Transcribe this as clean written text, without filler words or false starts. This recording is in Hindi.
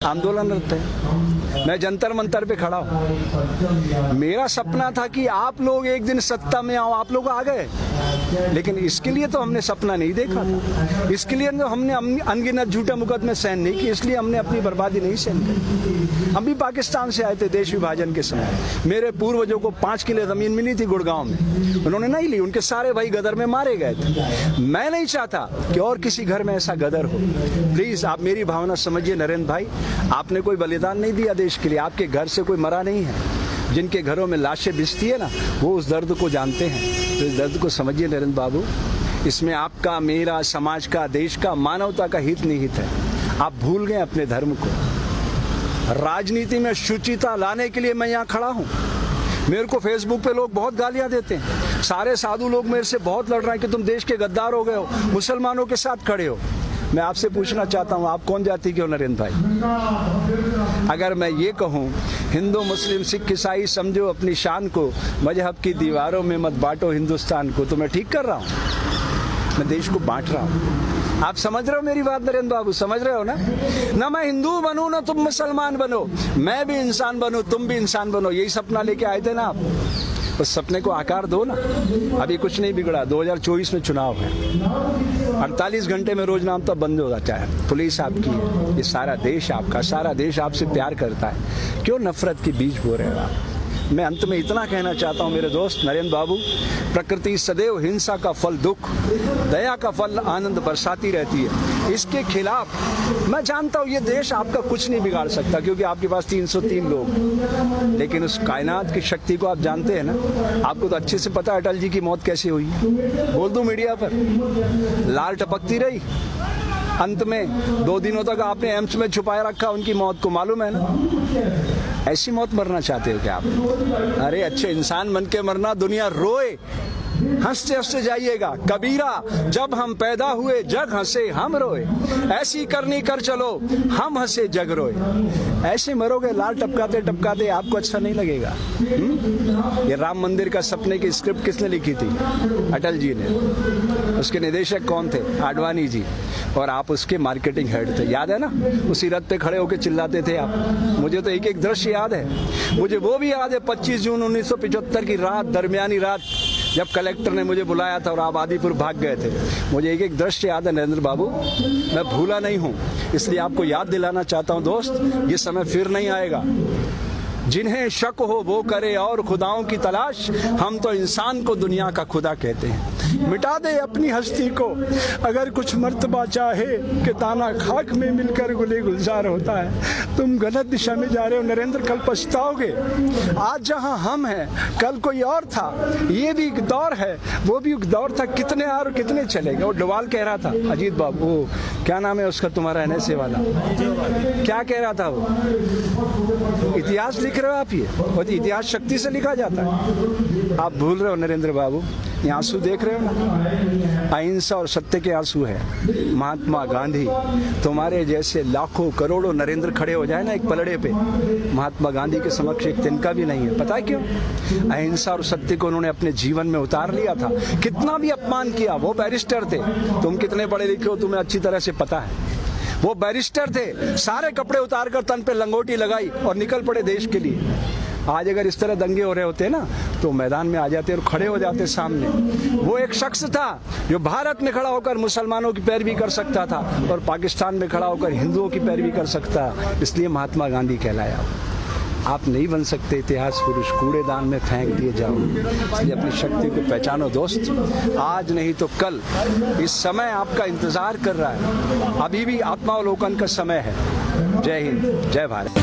आंदोलनरत है। मैं जंतर मंतर पे खड़ा हूँ। मेरा सपना था कि आप लोग एक दिन सत्ता में आओ, आप लोग आ गए, लेकिन इसके लिए तो हमने सपना नहीं देखा था। इसके लिए तो हमने अनगिनत झूठे मुकदमे सहन नहीं किए, इसलिए हमने अपनी बर्बादी नहीं सहन की। हम भी पाकिस्तान से आए थे देश विभाजन के समय। मेरे पूर्वजों को 5 किले जमीन मिली थी गुड़गांव में, उन्होंने नहीं ली, उनके सारे भाई गदर में मारे गए थे। मैं नहीं चाहता कि और किसी घर में ऐसा गदर हो। प्लीज आप मेरी भावना समझिए नरेंद्र भाई, आपने कोई बलिदान नहीं दिया देश के लिए, आपके घर से कोई मरा नहीं है। जिनके घरों में लाशें बिछती है ना, वो उस दर्द को जानते हैं। तो इस दर्द को समझिए नरेंद्र बाबू, इसमें आपका, मेरा, समाज का, देश का, मानवता का हित निहित है। आप भूल गए अपने धर्म को। राजनीति में शुचिता लाने के लिए मैं यहाँ खड़ा हूँ। मेरे को फेसबुक पे लोग बहुत गालियां देते हैं, सारे साधु लोग मेरे से बहुत लड़ रहे हैं कि तुम देश के गद्दार हो गए हो, मुसलमानों के साथ खड़े हो। मैं आपसे पूछना चाहता हूँ, आप कौन जाति के हो नरेंद्र भाई? अगर मैं ये कहूँ हिंदू मुस्लिम सिख ईसाई समझो अपनी शान को, मजहब की दीवारों में मत बांटो हिंदुस्तान को, तो मैं ठीक कर रहा हूँ? मैं देश को बांट रहा हूँ। आप समझ रहे हो मेरी बात नरेंद्र बाबू? समझ रहे हो ना? ना मैं हिंदू बनूं ना तुम मुसलमान बनो, मैं भी इंसान बनूं तुम भी इंसान बनो। यही सपना लेके आए थे ना आप, उस सपने को आकार दो ना। अभी कुछ नहीं बिगड़ा, 2024 में चुनाव है, 48 घंटे में रोज नाम तो बंद हो जाता है। पुलिस आपकी है, ये सारा देश आपका, सारा देश आपसे प्यार करता है। क्यों नफरत के बीज बो रहे हो आप? मैं अंत में इतना कहना चाहता हूँ मेरे दोस्त नरेंद्र बाबू, प्रकृति सदैव हिंसा का फल दुख, दया का फल आनंद बरसाती रहती है। इसके खिलाफ मैं जानता हूँ ये देश आपका कुछ नहीं बिगाड़ सकता, क्योंकि आपके पास 303 लोग, लेकिन उस कायनात की शक्ति को आप जानते हैं ना। आपको तो अच्छे से पता है अटल जी की मौत कैसे हुई। बोल दूं मीडिया पर, लाल टपकती रही, अंत में 2 दिनों तक आपने एम्स में छुपाए रखा उनकी मौत को, मालूम है ना? ऐसी मौत मरना चाहते हो क्या आप? अरे अच्छे इंसान बन के मरना, दुनिया रोए, हंसते हंसते जाइएगा। कबीरा जब हम पैदा हुए जग हंसे हम रोए, ऐसी करनी कर चलो हम हंसे जग रोए। ऐसे मरोगे लाल टपकाते टपकाते, आपको अच्छा नहीं लगेगा। ये राम मंदिर का सपने की स्क्रिप्ट किसने लिखी थी? अटल जी ने। उसके निदेशक कौन थे? आडवाणी जी। और आप उसके मार्केटिंग हेड थे, याद है ना? उसी रथ पे खड़े होकर चिल्लाते थे आप। मुझे तो एक एक दृश्य याद है। मुझे वो भी याद है 25 जून 1975 की रात, दरमियानी रात, जब कलेक्टर ने मुझे बुलाया था और आप आदिपुर भाग गए थे। मुझे एक एक दृश्य याद है नरेंद्र बाबू, मैं भूला नहीं हूँ। इसलिए आपको याद दिलाना चाहता हूँ दोस्त, ये समय फिर नहीं आएगा। जिन्हें शक हो वो करे और खुदाओं की तलाश, हम तो इंसान को दुनिया का खुदा कहते हैं। मिटा दे अपनी हस्ती को अगर कुछ मर्तबा चाहे, कि दाना खाक में मिलकर गुले गुलजार होता है। तुम गलत दिशा में जा रहे हो नरेंद्र, कल पछताओगे। आज जहां हम हैं कल कोई और था, ये भी एक दौर है, वो भी एक दौर था। कितने और कितने चलेगा? वो डोवाल कह रहा था, अजीत बाबू, वो क्या नाम है उसका तुम्हारा NSA वाला, क्या कह रहा था वो? इतिहास लिख रहे हो आप, ये और इतिहास शक्ति से लिखा जाता है। आप भूल रहे हो नरेंद्र बाबू, ये आंसू देख रहे हो ना, अहिंसा और सत्य के आंसू है। महात्मा गांधी, तुम्हारे जैसे लाखों करोड़ों नरेंद्र खड़े हो जाए ना एक पलड़े पे, महात्मा गांधी के समक्ष एक तिनका भी नहीं है। पता है क्यों? अहिंसा और सत्य को उन्होंने अपने जीवन में उतार लिया था। कितना भी अपमान किया, वो बैरिस्टर थे। तुम कितने पढ़े लिखे हो तुम्हें अच्छी तरह से पता है। वो बैरिस्टर थे, सारे कपड़े उतार कर तन पे लंगोटी लगाई और निकल पड़े देश के लिए। आज अगर इस तरह दंगे हो रहे होते ना, तो मैदान में आ जाते और खड़े हो जाते सामने। वो एक शख्स था जो भारत में खड़ा होकर मुसलमानों की पैरवी कर सकता था और पाकिस्तान में खड़ा होकर हिंदुओं की पैरवी कर सकता, इसलिए महात्मा गांधी कहलाया। आप नहीं बन सकते इतिहास पुरुष, कूड़ेदान में फेंक दिए जाओ। इसलिए अपनी शक्ति को पहचानो दोस्त, आज नहीं तो कल। इस समय आपका इंतजार कर रहा है, अभी भी आत्मावलोकन का समय है। जय हिंद, जय भारत।